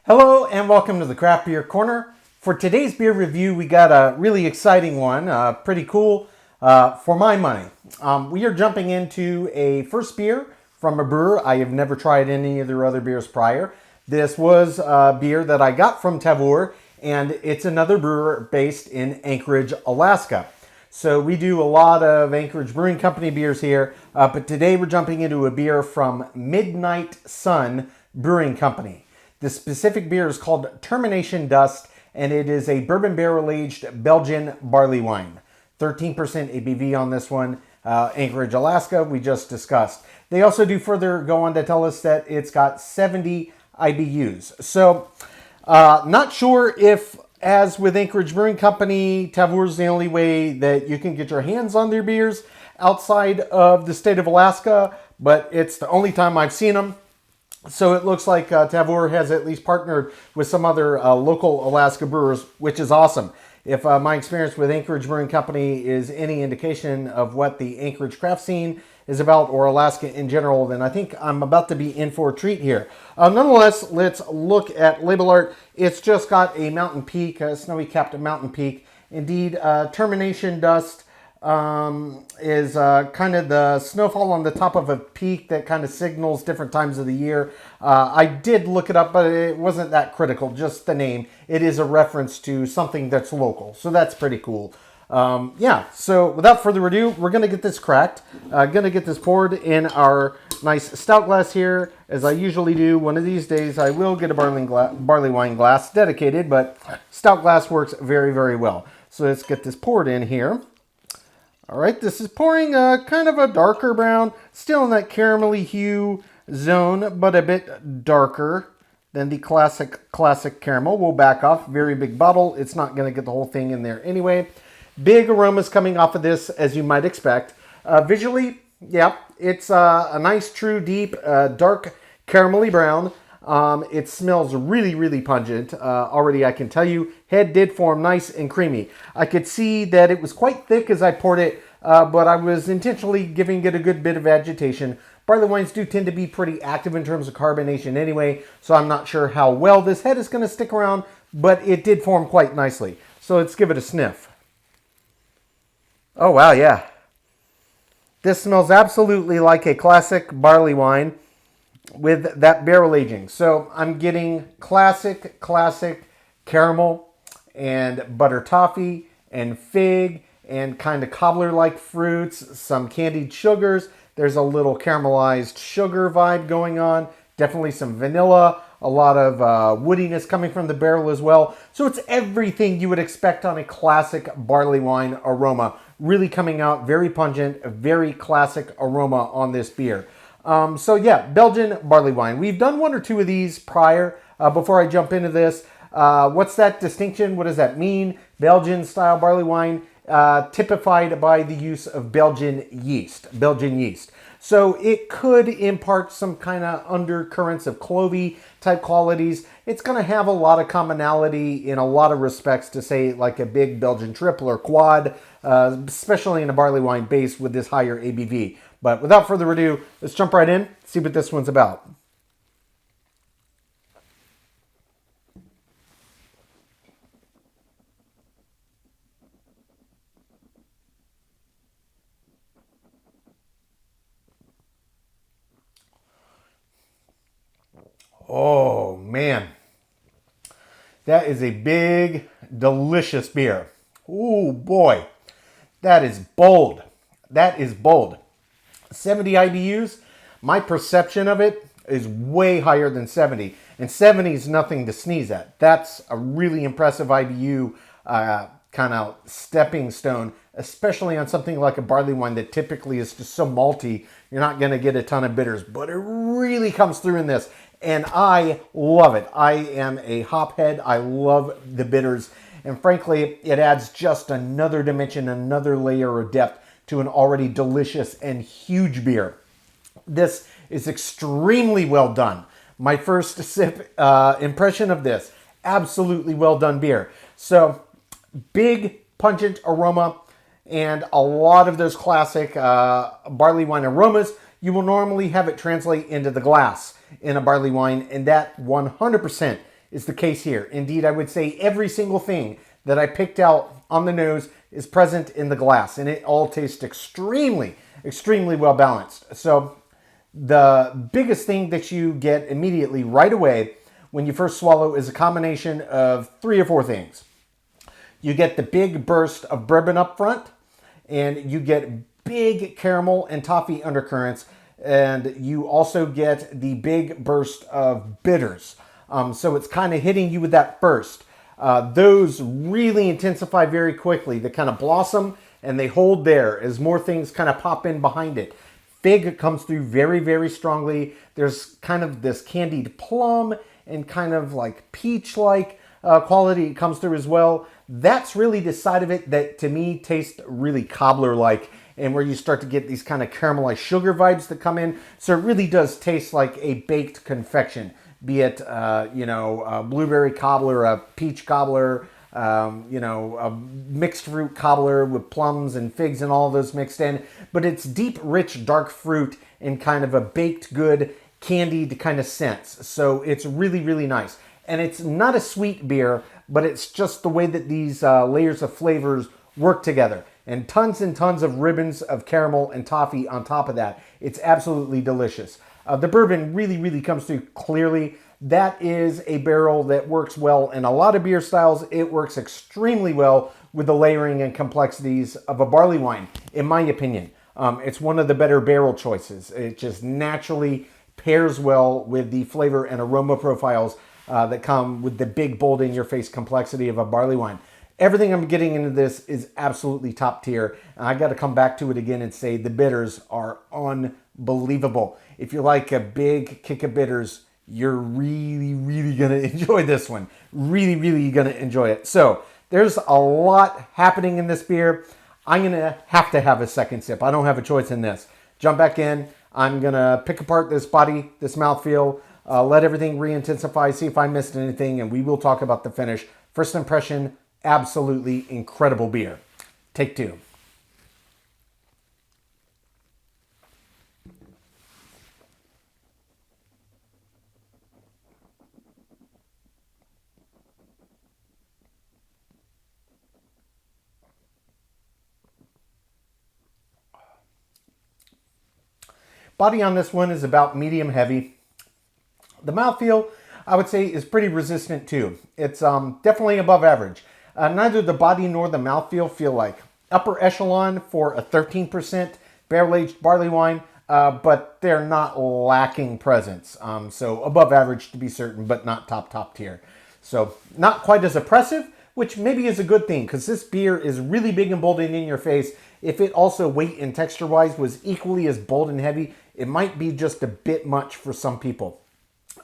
Hello and welcome to the Craft Beer Corner. For today's beer review, we got a really exciting one, pretty cool for my money. We are jumping into a first beer from a brewer. I have never tried any of their other beers prior. This was a beer that I got from Tavour, and it's another brewer based in Anchorage, Alaska. So we do a lot of Anchorage Brewing Company beers here, but today we're jumping into a beer from Midnight Sun Brewing Company. The specific beer is called Termination Dust, and it is a bourbon barrel-aged Belgian barley wine. 13% ABV on this one. Anchorage, Alaska, we just discussed. They also do further go on to tell us that it's got 70 IBUs. So, not sure if, as with Anchorage Brewing Company, Tavour is the only way that you can get your hands on their beers outside of the state of Alaska, but it's the only time I've seen them. So it looks like Tavour has at least partnered with some other local Alaska brewers, which is awesome. If my experience with Anchorage Brewing Company is any indication of what the Anchorage craft scene is about, or Alaska in general, then I think I'm about to be in for a treat here. Nonetheless, let's look at label art. It's just got a mountain peak, a snowy capped mountain peak. Indeed, Termination Dust is kind of the snowfall on the top of a peak that kind of signals different times of the year. I did look it up, but it wasn't that critical, just the name. It is a reference to something that's local, so that's pretty cool. Yeah, so without further ado, we're going to get this cracked. Going to get this poured in our nice stout glass here, as I usually do. One of these days, I will get a barley wine glass dedicated, but stout glass works very, very well. So let's get this poured in here. All right, this is pouring kind of a darker brown, still in that caramelly hue zone, but a bit darker than the classic caramel. We'll back off. Very big bottle. It's not going to get the whole thing in there anyway. Big aromas coming off of this, as you might expect. Visually, yeah, it's a nice, true, deep, dark caramelly brown. It smells really, really pungent. Already I can tell you, head did form nice and creamy. I could see that it was quite thick as I poured it, but I was intentionally giving it a good bit of agitation. Barley wines do tend to be pretty active in terms of carbonation anyway, so I'm not sure how well this head is going to stick around, but it did form quite nicely. So let's give it a sniff. Oh wow, yeah. This smells absolutely like a classic barley wine with that barrel aging. So I'm getting classic caramel and butter toffee and fig and kind of cobbler-like fruits, some candied sugars. There's a little caramelized sugar vibe going on. Definitely some vanilla, a lot of woodiness coming from the barrel as well. So it's everything you would expect on a classic barley wine aroma. Really coming out very pungent, a very classic aroma on this beer. So yeah, Belgian barley wine. We've done one or two of these prior. Before I jump into this, what's that distinction? What does that mean? Belgian-style barley wine, typified by the use of Belgian yeast. So it could impart some kind of undercurrents of clovey type qualities. It's going to have a lot of commonality in a lot of respects to, say, like a big Belgian triple or quad, especially in a barley wine base with this higher ABV. But without further ado, let's jump right in, see what this one's about. Oh, man. That is a big, delicious beer. Ooh, boy. That is bold. That is bold. 70 IBUs. My perception of it is way higher than 70. And 70 is nothing to sneeze at. That's a really impressive IBU kind of stepping stone, especially on something like a barley wine that typically is just so malty. You're not going to get a ton of bitters, but it really comes through in this. And I love it. I am a hophead. I love the bitters. And frankly, it adds just another dimension, another layer of depth to an already delicious and huge beer. This is extremely well done. My first sip impression of this, absolutely well done beer. So big pungent aroma and a lot of those classic barley wine aromas. You will normally have it translate into the glass in a barley wine, and that 100% is the case here. Indeed, I would say every single thing that I picked out on the nose is present in the glass, and it all tastes extremely, extremely well balanced. So the biggest thing that you get immediately right away when you first swallow is a combination of 3 or 4 things. You get the big burst of bourbon up front, and you get big caramel and toffee undercurrents, and you also get the big burst of bitters. So it's kind of hitting you with that burst. Those really intensify very quickly. They kind of blossom and they hold there as more things kind of pop in behind it. Fig comes through very, very strongly. There's kind of this candied plum and kind of like peach-like quality comes through as well. That's really the side of it that to me tastes really cobbler-like, and where you start to get these kind of caramelized sugar vibes that come in. So it really does taste like a baked confection, be it, a blueberry cobbler, a peach cobbler, a mixed fruit cobbler with plums and figs and all those mixed in. But it's deep, rich, dark fruit in kind of a baked good, candied kind of sense. So it's really, really nice. And it's not a sweet beer, but it's just the way that these layers of flavors work together. And tons of ribbons of caramel and toffee on top of that. It's absolutely delicious. The bourbon really, really comes through clearly. That is a barrel that works well in a lot of beer styles. It works extremely well with the layering and complexities of a barley wine, in my opinion. It's one of the better barrel choices. It just naturally pairs well with the flavor and aroma profiles that come with the big, bold, in-your-face complexity of a barley wine. Everything I'm getting into this is absolutely top tier. And I got to come back to it again and say the bitters are unbelievable. If you like a big kick of bitters, you're really, really going to enjoy this one. Really, really going to enjoy it. So there's a lot happening in this beer. I'm going to have a second sip. I don't have a choice in this. Jump back in. I'm going to pick apart this body, this mouthfeel, let everything re-intensify, see if I missed anything, and we will talk about the finish. First impression, absolutely incredible beer. Take 2. Body on this one is about medium heavy. The mouthfeel, I would say, is pretty resistant too. It's definitely above average. Neither the body nor the mouthfeel feel like upper echelon for a 13% barrel-aged barley wine, but they're not lacking presence. So above average to be certain, but not top tier. So not quite as oppressive, which maybe is a good thing, because this beer is really big and bold and in your face. If it also weight and texture-wise was equally as bold and heavy, it might be just a bit much for some people.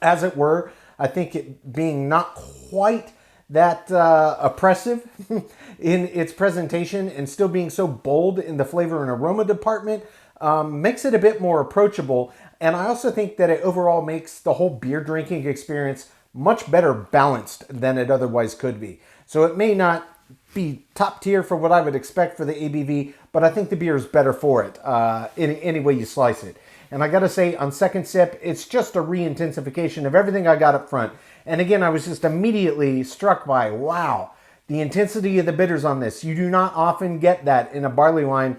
As it were, I think it being not quite that oppressive in its presentation and still being so bold in the flavor and aroma department makes it a bit more approachable. And I also think that it overall makes the whole beer drinking experience much better balanced than it otherwise could be. So it may not be top tier for what I would expect for the ABV, but I think the beer is better for it in any way you slice it. And I gotta say, on second sip, it's just a re-intensification of everything I got up front. And again, I was just immediately struck by, wow, the intensity of the bitters on this. You do not often get that in a barley wine.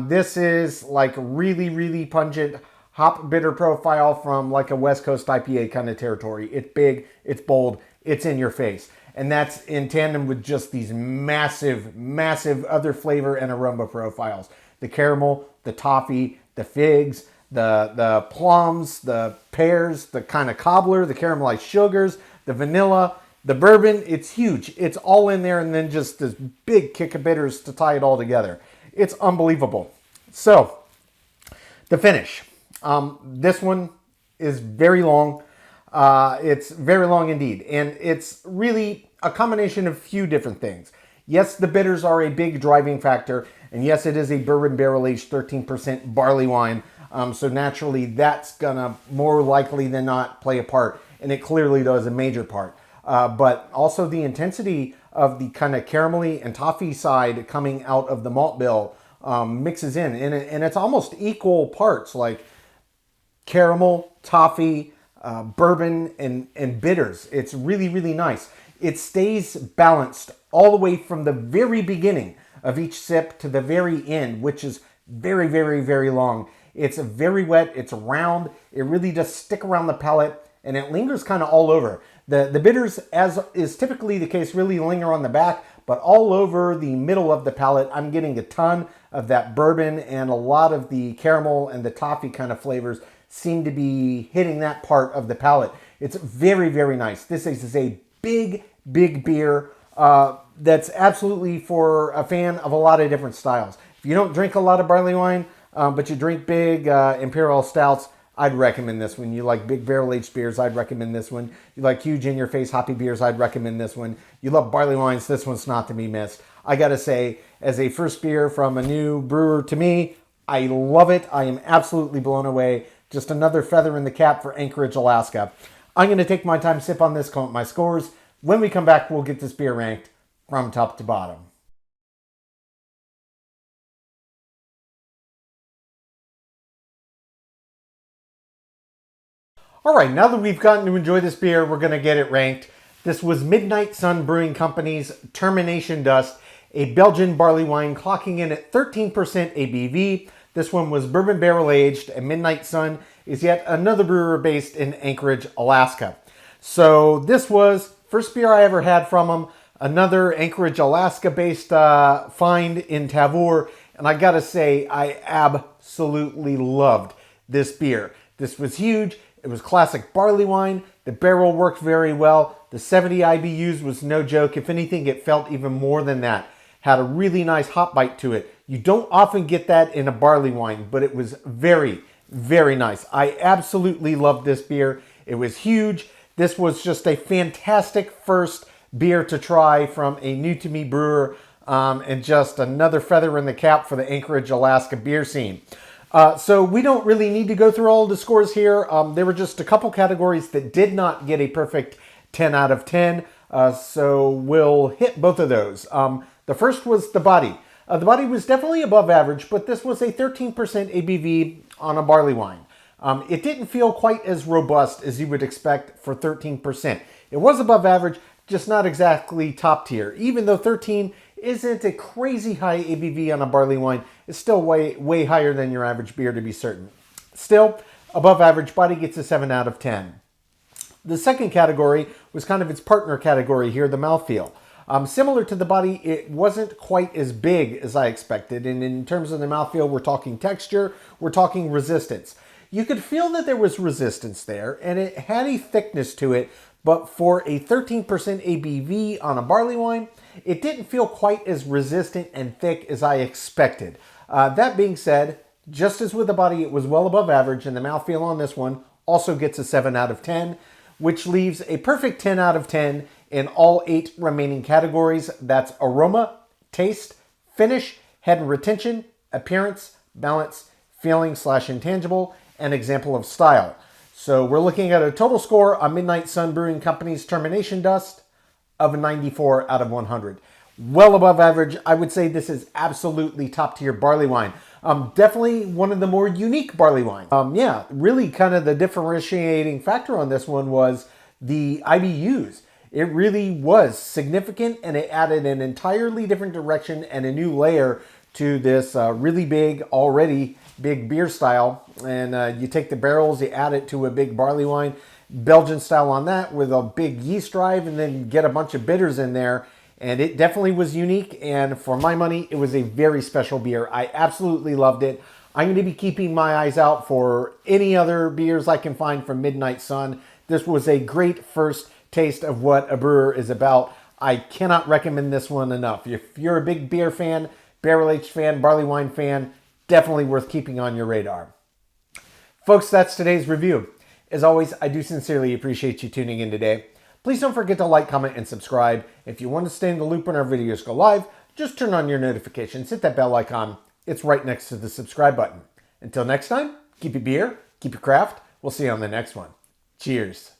This is like really, really pungent hop bitter profile from like a West Coast IPA kind of territory. It's big, it's bold, it's in your face. And that's in tandem with just these massive, massive other flavor and aroma profiles. The caramel, the toffee, the figs, the plums, the pears, the kind of cobbler, the caramelized sugars, the vanilla, the bourbon. It's huge. It's all in there, and then just this big kick of bitters to tie it all together. It's unbelievable. So, the finish. This one is very long. It's very long indeed, and it's really a combination of a few different things. Yes, the bitters are a big driving factor, and yes, it is a bourbon barrel-aged 13% barley wine. So naturally, that's gonna more likely than not play a part, and it clearly does a major part. But also the intensity of the kind of caramelly and toffee side coming out of the malt bill mixes in, and it's almost equal parts, like caramel, toffee, bourbon and bitters. It's really, really nice. It stays balanced all the way from the very beginning of each sip to the very end, which is very, very, very long. It's very wet. It's round. It really does stick around the palate, and it lingers kind of all over. The bitters, as is typically the case, really linger on the back, but all over the middle of the palate, I'm getting a ton of that bourbon, and a lot of the caramel and the toffee kind of flavors seem to be hitting that part of the palate. It's very, very nice. This is a big, big beer that's absolutely for a fan of a lot of different styles. If you don't drink a lot of barley wine, but you drink big imperial stouts, I'd recommend this one. You like big barrel-aged beers, I'd recommend this one. You like huge in-your-face hoppy beers, I'd recommend this one. You love barley wines, this one's not to be missed. I gotta say, as a first beer from a new brewer to me, I love it. I am absolutely blown away. Just another feather in the cap for Anchorage, Alaska. I'm gonna take my time, sip on this, count my scores. When we come back, we'll get this beer ranked from top to bottom. All right, now that we've gotten to enjoy this beer, we're going to get it ranked. This was Midnight Sun Brewing Company's Termination Dust, a Belgian barley wine clocking in at 13% ABV. This one was bourbon barrel aged, and Midnight Sun is yet another brewer based in Anchorage, Alaska. So this was first beer I ever had from them, another Anchorage, Alaska based find in Tavour, and I gotta say, I absolutely loved this beer. This was huge. It was classic barley wine. The barrel worked very well. The 70 IBUs was no joke. If anything, it felt even more than that. Had a really nice hop bite to it. You don't often get that in a barley wine, but it was very, very nice. I absolutely loved this beer. It was huge. This was just a fantastic first beer to try from a new-to-me brewer, and just another feather in the cap for the Anchorage, Alaska beer scene. So we don't really need to go through all the scores here. There were just a couple categories that did not get a perfect 10 out of 10. So we'll hit both of those. The first was the body. The body was definitely above average, but this was a 13% ABV on a barley wine. It didn't feel quite as robust as you would expect for 13%. It was above average, just not exactly top tier. Even though 13 isn't a crazy high ABV on a barley wine, it's still way, way higher than your average beer to be certain. Still, above average, body gets a 7 out of 10. The second category was kind of its partner category here, the mouthfeel. Similar to the body, it wasn't quite as big as I expected. And in terms of the mouthfeel, we're talking texture, we're talking resistance. You could feel that there was resistance there, and it had a thickness to it, but for a 13% ABV on a barley wine, it didn't feel quite as resistant and thick as I expected. That being said, just as with the body, it was well above average, and the mouthfeel on this one also gets a 7 out of 10, which leaves a perfect 10 out of 10 in all 8 remaining categories. That's aroma, taste, finish, head and retention, appearance, balance, feeling/intangible, and example of style. So we're looking at a total score on Midnight Sun Brewing Company's Termination Dust of a 94 out of 100. Well above average. I would say this is absolutely top tier barley wine. Definitely one of the more unique barley wines. Yeah, really kind of the differentiating factor on this one was the IBUs. It really was significant, and it added an entirely different direction and a new layer to this really big, already big beer style. And you take the barrels, you add it to a big barley wine, Belgian style on that with a big yeast drive, and then get a bunch of bitters in there. And it definitely was unique, and for my money, it was a very special beer. I absolutely loved it. I'm going to be keeping my eyes out for any other beers I can find from Midnight Sun. This was a great first taste of what a brewer is about. I cannot recommend this one enough. If you're a big beer fan, barrel-aged fan, barley wine fan, definitely worth keeping on your radar. Folks, that's today's review. As always, I do sincerely appreciate you tuning in today. Please don't forget to like, comment, and subscribe. If you want to stay in the loop when our videos go live, just turn on your notifications, hit that bell icon. It's right next to the subscribe button. Until next time, keep your beer, keep your craft. We'll see you on the next one. Cheers.